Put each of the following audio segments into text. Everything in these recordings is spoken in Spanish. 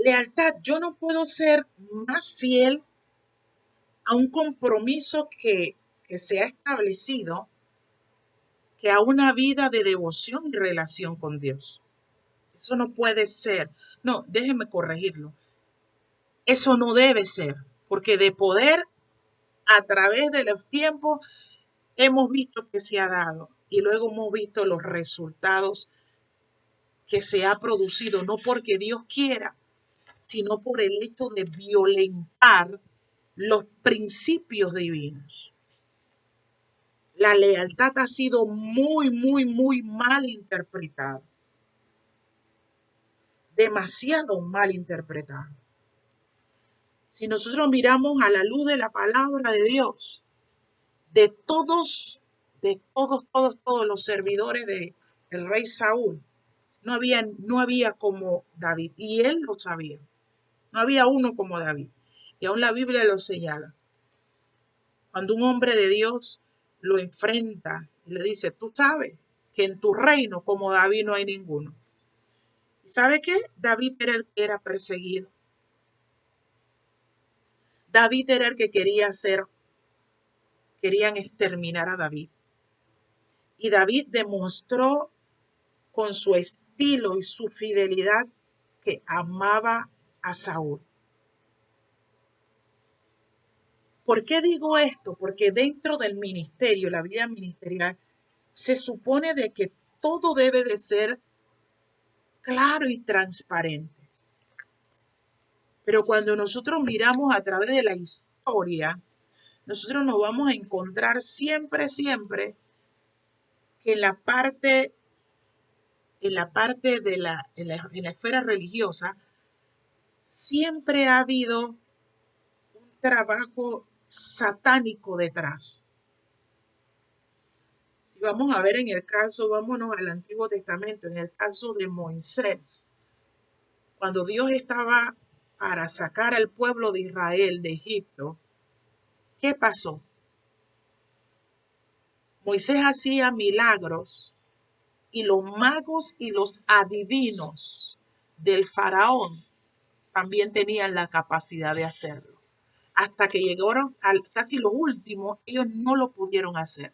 Lealtad, yo no puedo ser más fiel a un compromiso que se ha establecido que a una vida de devoción y relación con Dios. Eso no puede ser. No, déjeme corregirlo. Eso no debe ser, porque de poder a través de los tiempos hemos visto que se ha dado y luego hemos visto los resultados que se ha producido, no porque Dios quiera, sino por el hecho de violentar los principios divinos. La lealtad ha sido muy, muy, muy mal interpretada, demasiado mal interpretada. Si nosotros miramos a la luz de la palabra de Dios, todos los servidores del rey Saúl, no había como David, y él lo sabía. No había uno como David. Y aún la Biblia lo señala. Cuando un hombre de Dios lo enfrenta y le dice, tú sabes que en tu reino como David no hay ninguno. ¿Y sabe qué? David era el que era perseguido. David era el que querían exterminar a David. Y David demostró con su estilo y su fidelidad que amaba a Saúl. ¿Por qué digo esto? Porque dentro del ministerio, la vida ministerial, se supone de que todo debe de ser claro y transparente. Pero cuando nosotros miramos a través de la historia, nosotros nos vamos a encontrar siempre que en la parte en la esfera religiosa, siempre ha habido un trabajo satánico detrás. Si vamos a ver en el caso, vámonos al Antiguo Testamento, en el caso de Moisés, cuando Dios estaba para sacar al pueblo de Israel de Egipto, ¿qué pasó? Moisés hacía milagros y los magos y los adivinos del faraón también tenían la capacidad de hacerlo. Hasta que llegaron casi los últimos, ellos no lo pudieron hacer.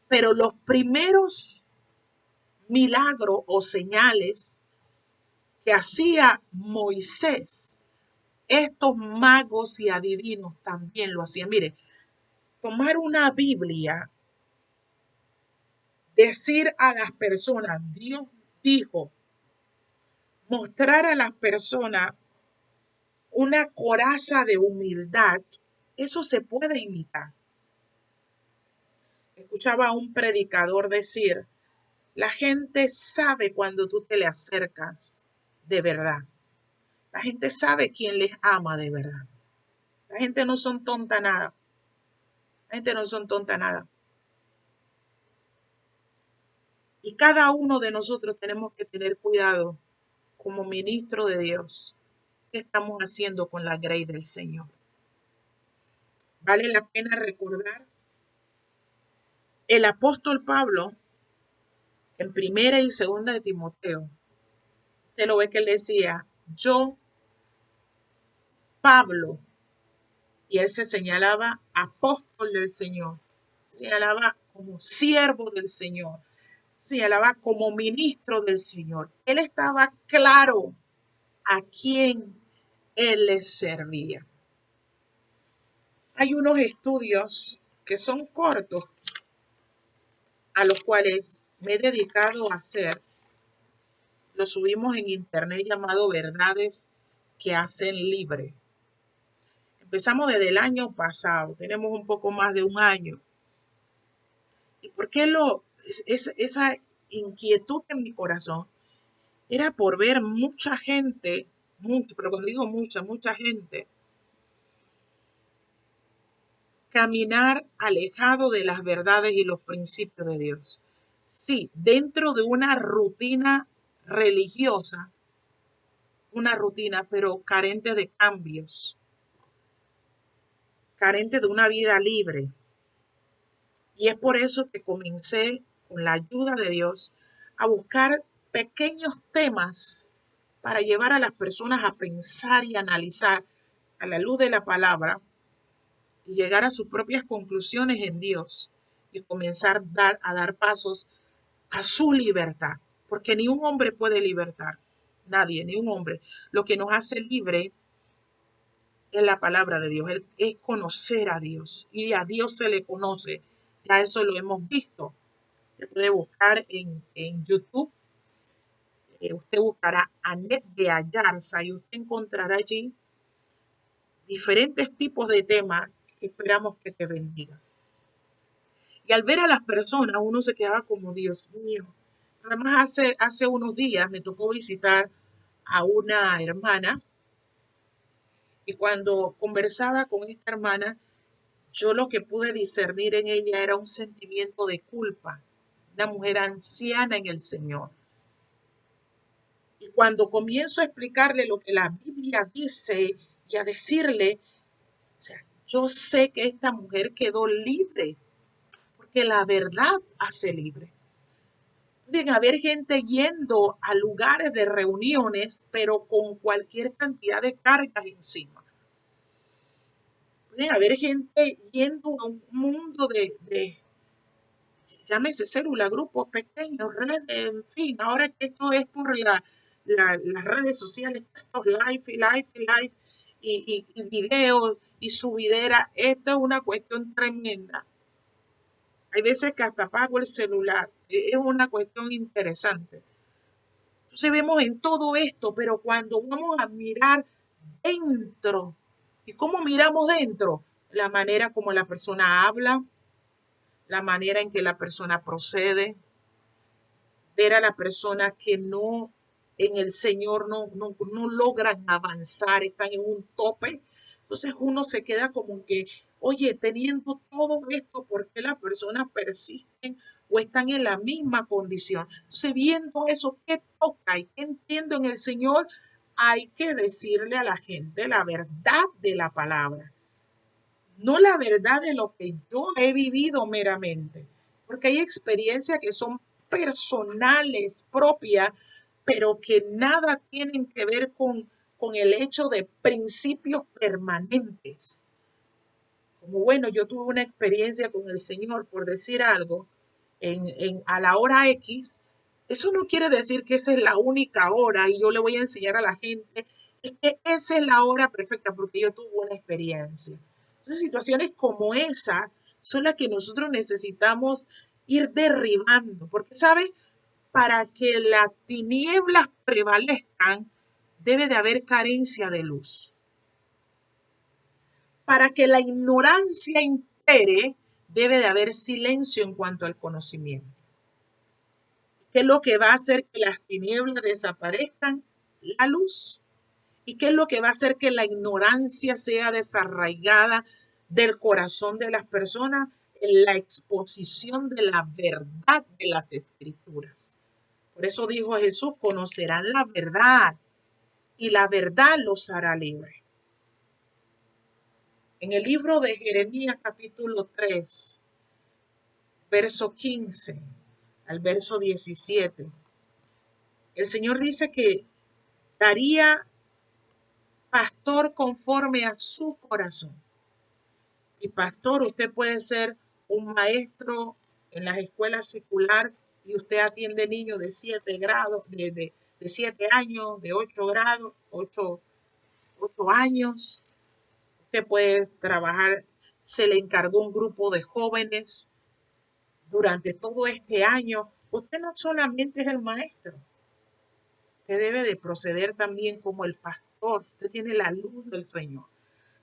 Pero los primeros milagros o señales que hacía Moisés, estos magos y adivinos también lo hacían. Mire, tomar una Biblia, decir a las personas, Dios dijo, mostrar a las personas una coraza de humildad, eso se puede imitar. Escuchaba a un predicador decir, la gente sabe cuando tú te le acercas de verdad. La gente sabe quién les ama de verdad. La gente no son tonta nada. La gente no son tonta nada. Y cada uno de nosotros tenemos que tener cuidado como ministro de Dios. ¿Qué estamos haciendo con la grey del Señor? Vale la pena recordar el apóstol Pablo en primera y segunda de Timoteo. Usted lo ve que él decía, yo, Pablo, y él se señalaba apóstol del Señor, se señalaba como siervo del Señor, se señalaba como ministro del Señor. Él estaba claro a quién él le servía. Hay unos estudios que son cortos, a los cuales me he dedicado a hacer. Lo subimos en internet llamado Verdades que hacen libre. Empezamos desde el año pasado, tenemos un poco más de un año. ¿Y por qué esa inquietud en mi corazón? Era por ver mucha gente, pero cuando digo mucha gente, caminar alejado de las verdades y los principios de Dios. Sí, dentro de una rutina religiosa, una rutina, pero carente de cambios, carente de una vida libre. Y es por eso que comencé, con la ayuda de Dios, a buscar pequeños temas para llevar a las personas a pensar y analizar a la luz de la palabra y llegar a sus propias conclusiones en Dios y comenzar a dar pasos a su libertad, porque ni un hombre puede libertar, nadie, ni un hombre. Lo que nos hace libre es la palabra de Dios, es conocer a Dios y a Dios se le conoce. Ya eso lo hemos visto. Usted puede buscar en YouTube, usted buscará Anet de Ayarza y usted encontrará allí diferentes tipos de temas que esperamos que te bendiga. Y al ver a las personas, uno se quedaba como, Dios mío. Además, hace unos días me tocó visitar a una hermana y cuando conversaba con esta hermana, yo lo que pude discernir en ella era un sentimiento de culpa, una mujer anciana en el Señor. Y cuando comienzo a explicarle lo que la Biblia dice y a decirle, o sea, yo sé que esta mujer quedó libre, porque la verdad hace libre. Pueden haber gente yendo a lugares de reuniones, pero con cualquier cantidad de cargas encima. Pueden haber gente yendo a un mundo de llámese célula, grupos pequeños, redes, en fin, ahora que esto es por las redes sociales, estos live y videos y subidera, esto es una cuestión tremenda. Hay veces que hasta apago el celular, es una cuestión interesante. Entonces vemos en todo esto, pero cuando vamos a mirar dentro, ¿y cómo miramos dentro? La manera como la persona habla, la manera en que la persona procede, ver a la persona que no en el Señor no logran avanzar, están en un tope. Entonces uno se queda como que, oye, teniendo todo esto, ¿por qué las personas persisten o están en la misma condición? Entonces viendo eso, ¿qué toca y qué entiendo en el Señor? Hay que decirle a la gente la verdad de la palabra, no la verdad de lo que yo he vivido meramente, porque hay experiencias que son personales, propias, pero que nada tienen que ver con el hecho de principios permanentes. Como bueno, yo tuve una experiencia con el Señor, por decir algo, a la hora X, eso no quiere decir que esa es la única hora y yo le voy a enseñar a la gente, es que esa es la hora perfecta porque yo tuve una experiencia. Entonces, situaciones como esa son las que nosotros necesitamos ir derribando, porque, ¿sabes? Para que las tinieblas prevalezcan, debe de haber carencia de luz. Para que la ignorancia impere, debe de haber silencio en cuanto al conocimiento. ¿Qué es lo que va a hacer que las tinieblas desaparezcan? La luz. ¿Y qué es lo que va a hacer que la ignorancia sea desarraigada del corazón de las personas? La exposición de la verdad de las escrituras. Por eso dijo Jesús, conocerán la verdad y la verdad los hará libres. En el libro de Jeremías capítulo 3, verso 15 al verso 17, el Señor dice que daría pastor conforme a su corazón. Y pastor, usted puede ser un maestro en las escuelas secular y usted atiende niños de 7 grados, de 7 años, de 8 grados, 8 años. Usted puede trabajar, se le encargó un grupo de jóvenes durante todo este año. Usted no solamente es el maestro, usted debe de proceder también como el pastor. Usted tiene la luz del Señor.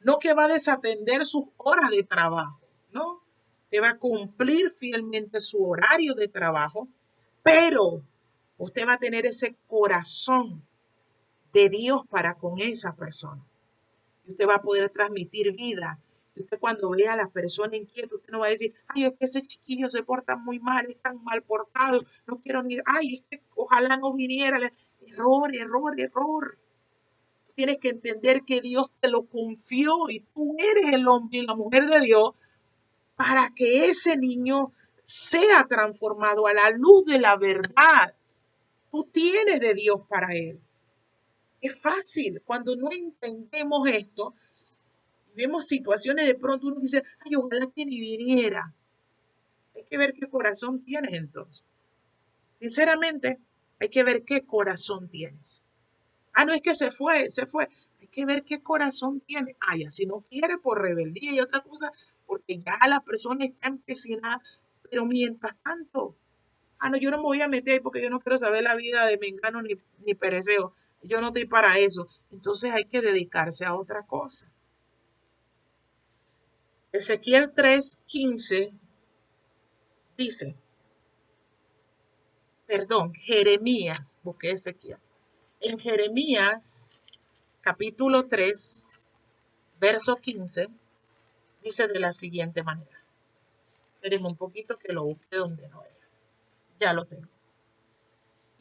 No que va a desatender sus horas de trabajo, ¿no? Que va a cumplir fielmente su horario de trabajo, pero usted va a tener ese corazón de Dios para con esa persona. Y usted va a poder transmitir vida. Y usted cuando vea a la persona inquieta, usted no va a decir, ay, es que ese chiquillo se porta muy mal, es tan mal portado, no quiero ni, ay, es que ojalá no viniera. Error. Tienes que entender que Dios te lo confió y tú eres el hombre y la mujer de Dios para que ese niño sea transformado a la luz de la verdad. Tú tienes de Dios para él. Es fácil. Cuando no entendemos esto, vemos situaciones de pronto uno dice, ay, ojalá que ni viniera. Hay que ver qué corazón tienes entonces. Sinceramente, hay que ver qué corazón tienes. Ah, no es que se fue, se fue. Hay que ver qué corazón tiene. Ah, ya, si no quiere por rebeldía y otra cosa, porque ya la persona está empecinada. Pero mientras tanto, ah, no, yo no me voy a meter porque yo no quiero saber la vida de Mengano ni Pereceo. Yo no estoy para eso. Entonces hay que dedicarse a otra cosa. Ezequiel 3:15 dice, perdón, Jeremías, busqué Ezequiel. En Jeremías capítulo 3, verso 15, dice de la siguiente manera. Espérenme un poquito que lo busque donde no era. Ya lo tengo.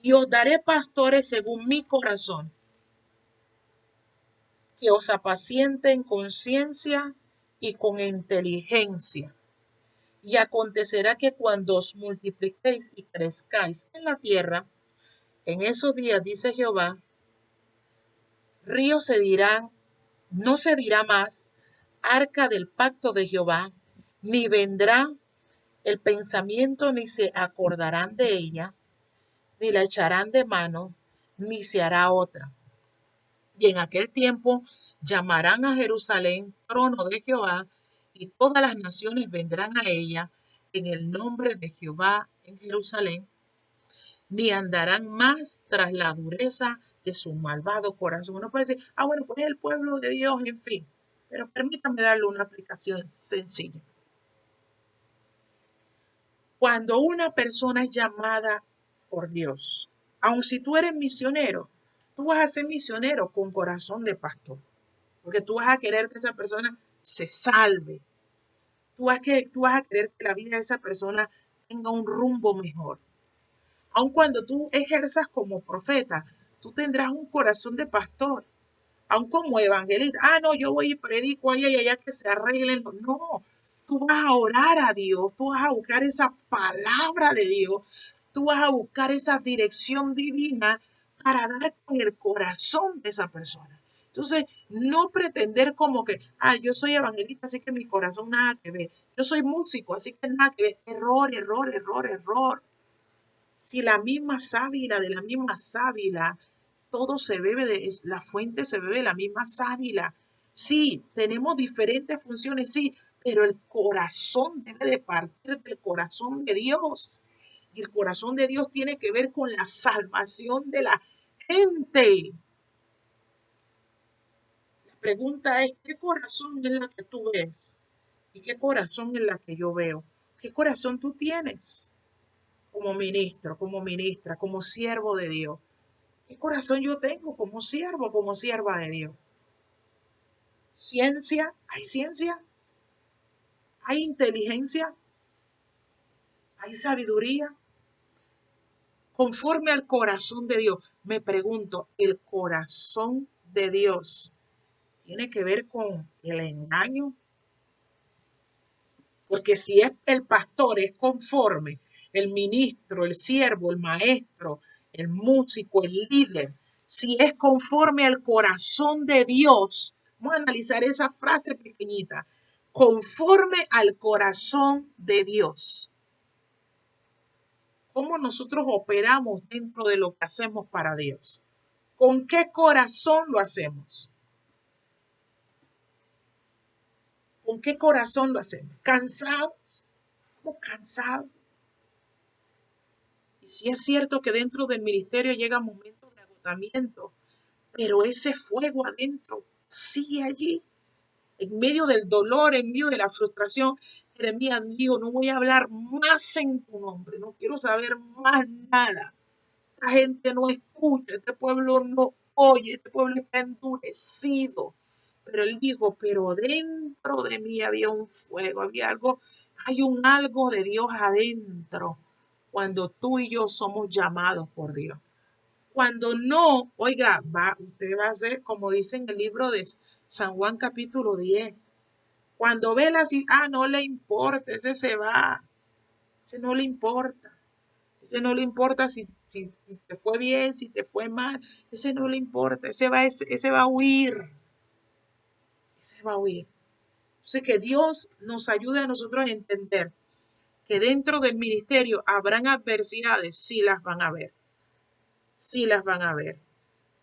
Y os daré pastores según mi corazón, que os apacienten con ciencia y con inteligencia. Y acontecerá que cuando os multipliquéis y crezcáis en la tierra, en esos días, dice Jehová, ríos se dirán, no se dirá más, arca del pacto de Jehová, ni vendrá el pensamiento, ni se acordarán de ella, ni la echarán de mano, ni se hará otra. Y en aquel tiempo llamarán a Jerusalén trono de Jehová, y todas las naciones vendrán a ella en el nombre de Jehová en Jerusalén, ni andarán más tras la dureza de su malvado corazón. Uno puede decir, ah, bueno, pues es el pueblo de Dios, en fin. Pero permítame darle una aplicación sencilla. Cuando una persona es llamada por Dios, aun si tú eres misionero, tú vas a ser misionero con corazón de pastor, porque tú vas a querer que esa persona se salve. Tú vas a querer que la vida de esa persona tenga un rumbo mejor. Aun cuando tú ejerzas como profeta, tú tendrás un corazón de pastor. Aun como evangelista, ah, no, yo voy y predico allá y allá que se arreglen. No, tú vas a orar a Dios, tú vas a buscar esa palabra de Dios, tú vas a buscar esa dirección divina para dar con el corazón de esa persona. Entonces, no pretender como que, ah, yo soy evangelista, así que mi corazón nada que ver. Yo soy músico, así que nada que ver. Error, error, error, error. Si la misma sábila de la misma sábila, todo se bebe de, la fuente se bebe de la misma sábila. Sí, tenemos diferentes funciones, sí, pero el corazón debe de partir del corazón de Dios. Y el corazón de Dios tiene que ver con la salvación de la gente. La pregunta es, ¿qué corazón es la que tú ves? ¿Y qué corazón es la que yo veo? ¿Qué corazón tú tienes como ministro, como ministra, como siervo de Dios? ¿Qué corazón yo tengo como siervo, como sierva de Dios? Ciencia, hay inteligencia, hay sabiduría, conforme al corazón de Dios. Me pregunto, ¿el corazón de Dios tiene que ver con el engaño? Porque si es el pastor, es conforme, el ministro, el siervo, el maestro, el músico, el líder, si es conforme al corazón de Dios, vamos a analizar esa frase pequeñita, conforme al corazón de Dios. ¿Cómo nosotros operamos dentro de lo que hacemos para Dios? ¿Con qué corazón lo hacemos? ¿Con qué corazón lo hacemos? ¿Cansados? ¿Cómo cansados? Y sí es cierto que dentro del ministerio llegan momentos de agotamiento, pero ese fuego adentro sigue allí, en medio del dolor, en medio de la frustración. Jeremías dijo, no voy a hablar más en tu nombre, no quiero saber más nada. Esta gente no escucha, este pueblo no oye, este pueblo está endurecido. Pero él dijo, pero dentro de mí había un fuego, había algo, hay un algo de Dios adentro cuando tú y yo somos llamados por Dios. Cuando no, oiga, usted va a ser, como dice en el libro de San Juan capítulo 10, cuando ve la, no le importa, ese se va, ese no le importa. Ese no le importa si te fue bien, si te fue mal. Ese no le importa. Ese va a huir. Ese va a huir. Entonces, que Dios nos ayude a nosotros a entender que dentro del ministerio habrán adversidades, sí las van a ver. Sí las van a ver.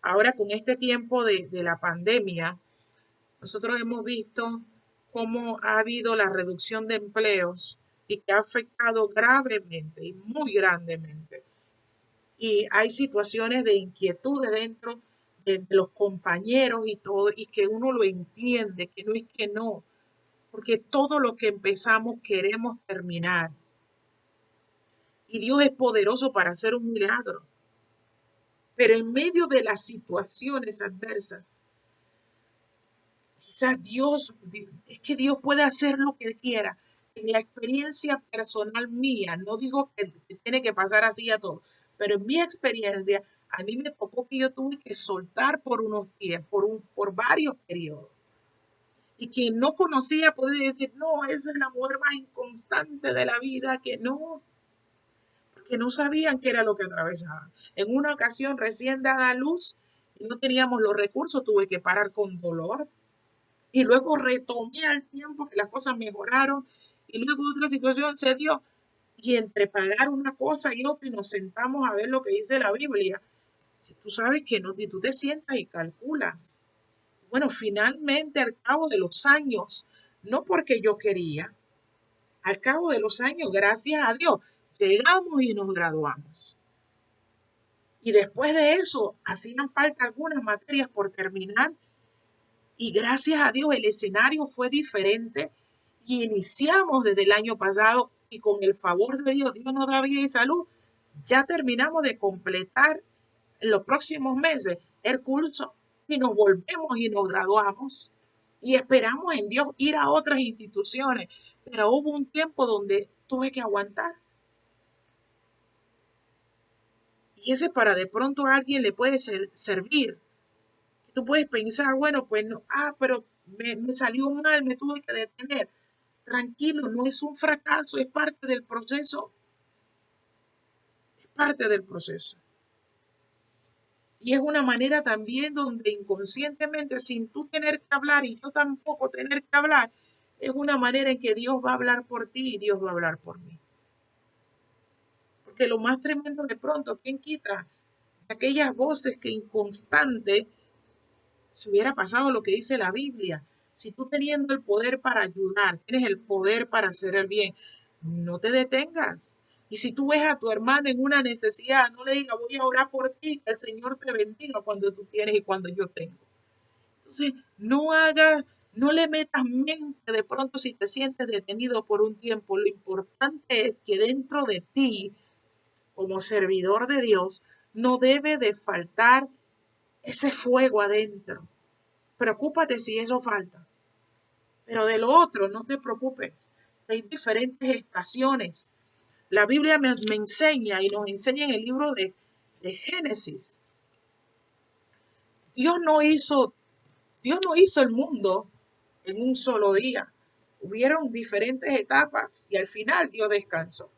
Ahora, con este tiempo de la pandemia, nosotros hemos visto cómo ha habido la reducción de empleos y que ha afectado gravemente y muy grandemente. Y hay situaciones de inquietudes dentro de los compañeros y todo, y que uno lo entiende, que no es que no, porque todo lo que empezamos queremos terminar. Y Dios es poderoso para hacer un milagro. Pero en medio de las situaciones adversas, quizás es que Dios puede hacer lo que Él quiera. En la experiencia personal mía, no digo que tiene que pasar así a todos, pero en mi experiencia, a mí me tocó que yo tuve que soltar por unos tiempos, por varios periodos. Y quien no conocía puede decir, no, esa es la mujer más inconstante de la vida, que no, porque no sabían qué era lo que atravesaban. En una ocasión recién dada a luz, y no teníamos los recursos, tuve que parar con dolor, y luego retomé al tiempo que las cosas mejoraron y luego otra situación se dio y entre pagar una cosa y otra y nos sentamos a ver lo que dice la Biblia. Si tú sabes que no, si tú te sientas y calculas. Bueno, finalmente al cabo de los años, no porque yo quería, al cabo de los años, gracias a Dios, llegamos y nos graduamos. Y después de eso, hacían falta algunas materias por terminar y gracias a Dios el escenario fue diferente y iniciamos desde el año pasado y con el favor de Dios, Dios nos da vida y salud, ya terminamos de completar en los próximos meses el curso y nos volvemos y nos graduamos y esperamos en Dios ir a otras instituciones, pero hubo un tiempo donde tuve que aguantar y ese para de pronto a alguien le puede servir. Tú puedes pensar, bueno, pues no, pero me salió mal, me tuve que detener. Tranquilo, no es un fracaso, es parte del proceso, es parte del proceso. Y es una manera también donde inconscientemente, sin tú tener que hablar y yo tampoco tener que hablar, es una manera en que Dios va a hablar por ti y Dios va a hablar por mí. Porque lo más tremendo de pronto, ¿quién quita? Aquellas voces que inconstante se hubiera pasado lo que dice la Biblia. Si tú teniendo el poder para ayudar, tienes el poder para hacer el bien, no te detengas. Y si tú ves a tu hermano en una necesidad, no le digas, voy a orar por ti, que el Señor te bendiga cuando tú tienes y cuando yo tengo. Entonces, no le metas mente de pronto si te sientes detenido por un tiempo. Lo importante es que dentro de ti, como servidor de Dios, no debe de faltar ese fuego adentro. Preocúpate si eso falta. Pero de lo otro, no te preocupes. Hay diferentes estaciones. La Biblia me enseña y nos enseña en el libro de Génesis. Dios no, hizo, Dios no hizo el mundo en un solo día. Hubieron diferentes etapas y al final Dios descansó.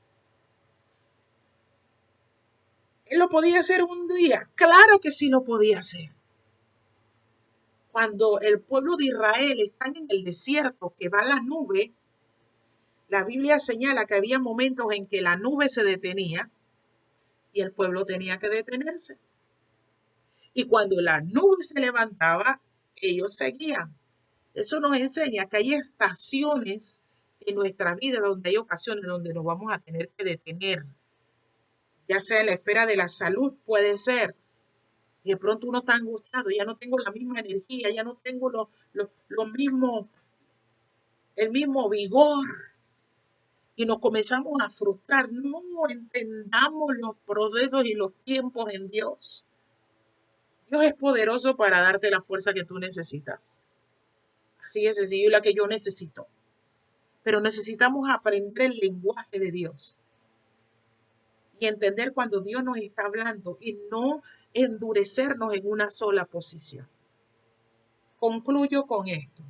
¿Él lo podía hacer un día? Claro que sí lo podía hacer. Cuando el pueblo de Israel está en el desierto, que va la nube, la Biblia señala que había momentos en que la nube se detenía y el pueblo tenía que detenerse. Y cuando la nube se levantaba, ellos seguían. Eso nos enseña que hay estaciones en nuestra vida donde hay ocasiones donde nos vamos a tener que detener. Ya sea en la esfera de la salud, puede ser. Y de pronto uno está angustiado, ya no tengo la misma energía, ya no tengo lo mismo, el mismo vigor. Y nos comenzamos a frustrar. No entendamos los procesos y los tiempos en Dios. Dios es poderoso para darte la fuerza que tú necesitas. Así es sencillo, la que yo necesito. Pero necesitamos aprender el lenguaje de Dios y entender cuando Dios nos está hablando y no endurecernos en una sola posición. Concluyo con esto.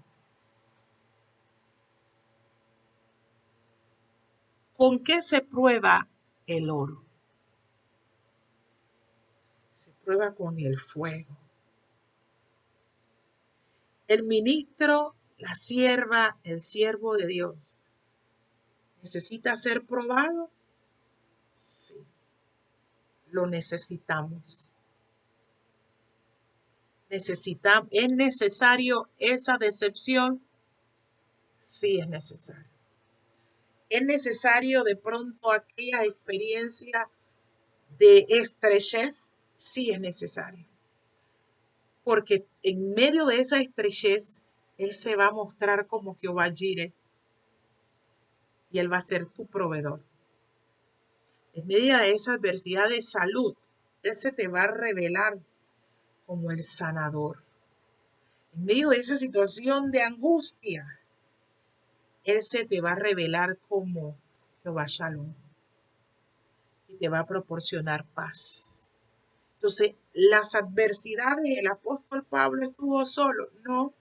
¿Con qué se prueba el oro? prueba con el fuego. El ministro, la sierva, el siervo de Dios, ¿necesita ser probado? Sí, lo necesitamos. ¿Es necesario esa decepción? Sí, es necesario. Es necesario de pronto aquella experiencia de estrechez, sí es necesario. Porque en medio de esa estrechez, Él se va a mostrar como Jehová Jireh y Él va a ser tu proveedor. En medio de esa adversidad de salud, Él se te va a revelar como el sanador. En medio de esa situación de angustia, Él se te va a revelar como Jehová Shalom y te va a proporcionar paz. Entonces, las adversidades, el apóstol Pablo estuvo solo. No,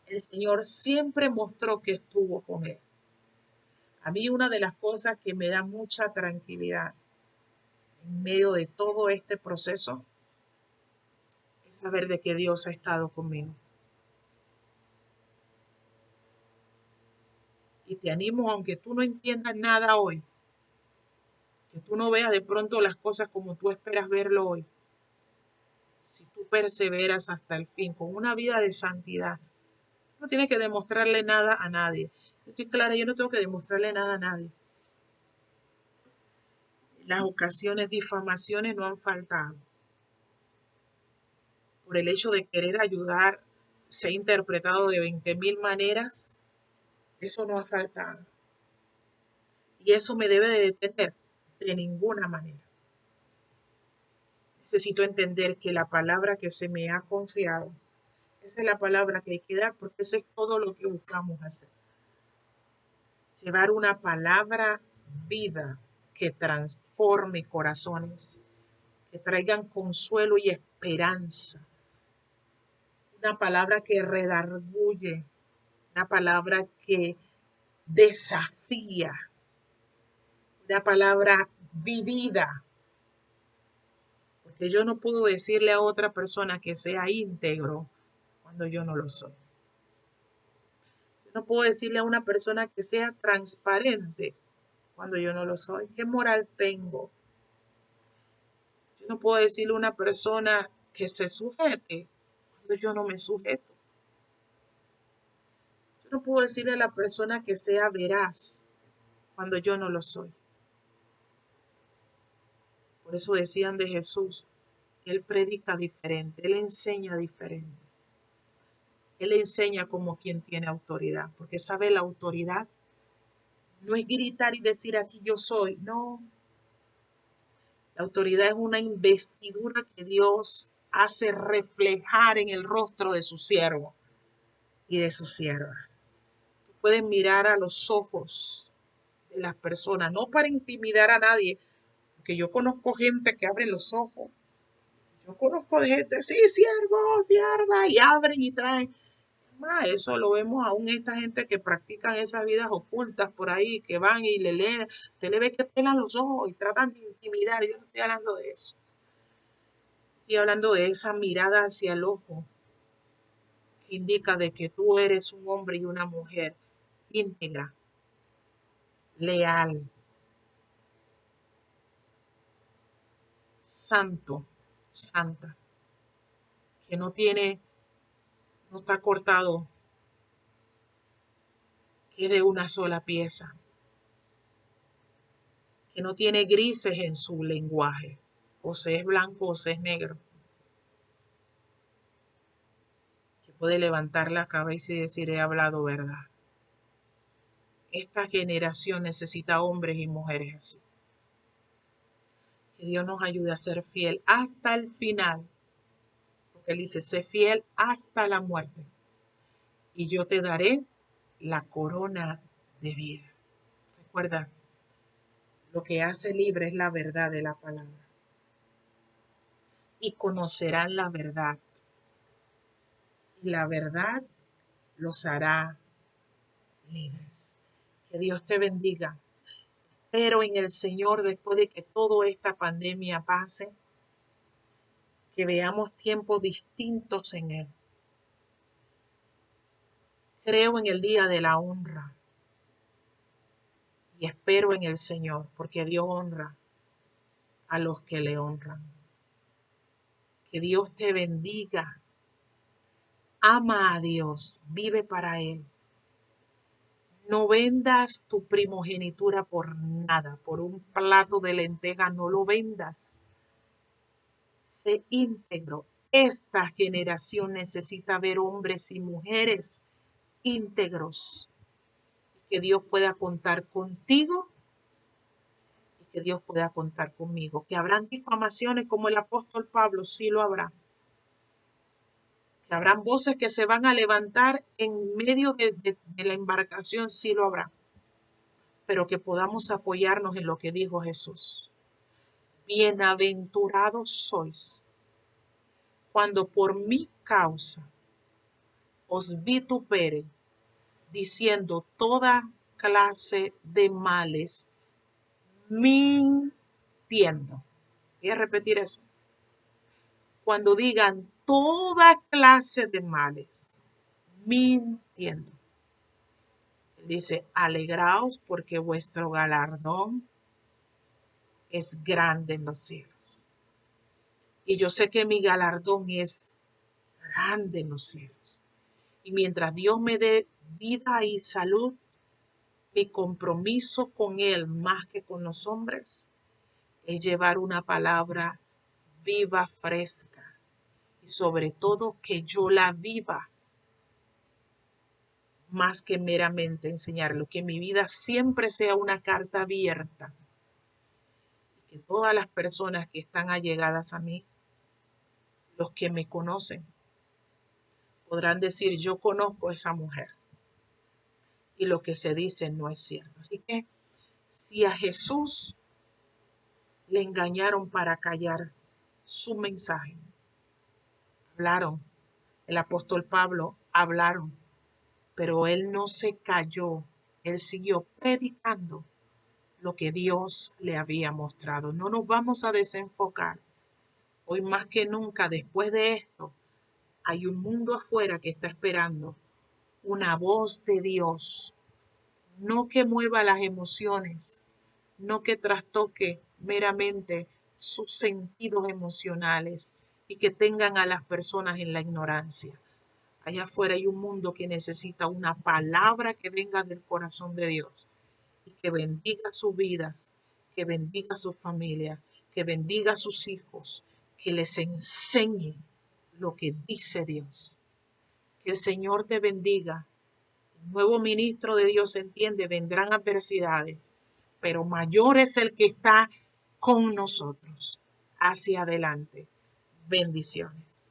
el Señor siempre mostró que estuvo con él. A mí una de las cosas que me da mucha tranquilidad en medio de todo este proceso es saber de que Dios ha estado conmigo. Y te animo, aunque tú no entiendas nada hoy, que tú no veas de pronto las cosas como tú esperas verlo hoy. Si tú perseveras hasta el fin con una vida de santidad, no tienes que demostrarle nada a nadie. Yo estoy clara, yo no tengo que demostrarle nada a nadie. Las ocasiones, difamaciones no han faltado. Por el hecho de querer ayudar, se ha interpretado de 20.000 maneras. Eso no ha faltado. Y eso me debe de detener de ninguna manera. Necesito entender que la palabra que se me ha confiado, esa es la palabra que hay que dar, porque eso es todo lo que buscamos hacer. Llevar una palabra viva que transforme corazones, que traigan consuelo y esperanza. Una palabra que redarguye, una palabra que desafía, una palabra vivida. Porque yo no puedo decirle a otra persona que sea íntegro cuando yo no lo soy. Yo no puedo decirle a una persona que sea transparente cuando yo no lo soy. ¿Qué moral tengo? Yo no puedo decirle a una persona que se sujete cuando yo no me sujeto. Yo no puedo decirle a la persona que sea veraz cuando yo no lo soy. Por eso decían de Jesús, Él predica diferente, Él enseña diferente. Él enseña como quien tiene autoridad, porque sabe la autoridad no es gritar y decir aquí yo soy, no. La autoridad es una investidura que Dios hace reflejar en el rostro de su siervo y de su sierva. Tú puedes mirar a los ojos de las personas, no para intimidar a nadie, porque yo conozco gente que abre los ojos. Yo conozco de gente, sí, siervo, sierva, y abren y traen. Eso lo vemos aún esta gente que practican esas vidas ocultas por ahí, que van y le leen, usted le ve que pelan los ojos y tratan de intimidar. Yo no estoy hablando de eso. Estoy hablando de esa mirada hacia el ojo que indica de que tú eres un hombre y una mujer íntegra, leal, santo, santa, que no está cortado, que es de una sola pieza, que no tiene grises en su lenguaje, o se es blanco o se es negro, que puede levantar la cabeza y decir he hablado verdad. Esta generación necesita hombres y mujeres así. Que Dios nos ayude a ser fiel hasta el final, porque Él dice, sé fiel hasta la muerte, y yo te daré la corona de vida. Recuerda, lo que hace libre es la verdad de la palabra. Y conocerán la verdad. Y la verdad los hará libres. Que Dios te bendiga. Espero en el Señor después de que toda esta pandemia pase, que veamos tiempos distintos en Él. Creo en el día de la honra y espero en el Señor, porque Dios honra a los que le honran. Que Dios te bendiga. Ama a Dios, vive para Él. No vendas tu primogenitura por nada, por un plato de lentejas, no lo vendas. Sé íntegro. Esta generación necesita ver hombres y mujeres íntegros. Que Dios pueda contar contigo y que Dios pueda contar conmigo. Que habrán difamaciones como el apóstol Pablo, sí lo habrá. Que habrán voces que se van a levantar en medio de la embarcación, sí lo habrá. Pero que podamos apoyarnos en lo que dijo Jesús. Bienaventurados sois cuando por mi causa os vituperen, diciendo toda clase de males, mintiendo. Voy a repetir eso. Cuando digan toda clase de males, mintiendo. Él dice, alegraos porque vuestro galardón es grande en los cielos. Y yo sé que mi galardón es grande en los cielos. Y mientras Dios me dé vida y salud, mi compromiso con Él, más que con los hombres, es llevar una palabra viva, fresca. Y sobre todo que yo la viva, más que meramente enseñarlo. Que mi vida siempre sea una carta abierta. Que todas las personas que están allegadas a mí, los que me conocen, podrán decir, yo conozco a esa mujer. Y lo que se dice no es cierto. Así que si a Jesús le engañaron para callar su mensaje, hablaron. El apóstol Pablo hablaron, pero él no se calló. Él siguió predicando lo que Dios le había mostrado. No nos vamos a desenfocar. Hoy más que nunca, después de esto, hay un mundo afuera que está esperando una voz de Dios, no que mueva las emociones, no que trastoque meramente sus sentidos emocionales y que tengan a las personas en la ignorancia. Allá afuera hay un mundo que necesita una palabra que venga del corazón de Dios y que bendiga sus vidas, que bendiga su familia, que bendiga a sus hijos, que les enseñe lo que dice Dios. Que el Señor te bendiga. El nuevo ministro de Dios entiende, vendrán adversidades, pero mayor es el que está con nosotros. Hacia adelante. Bendiciones.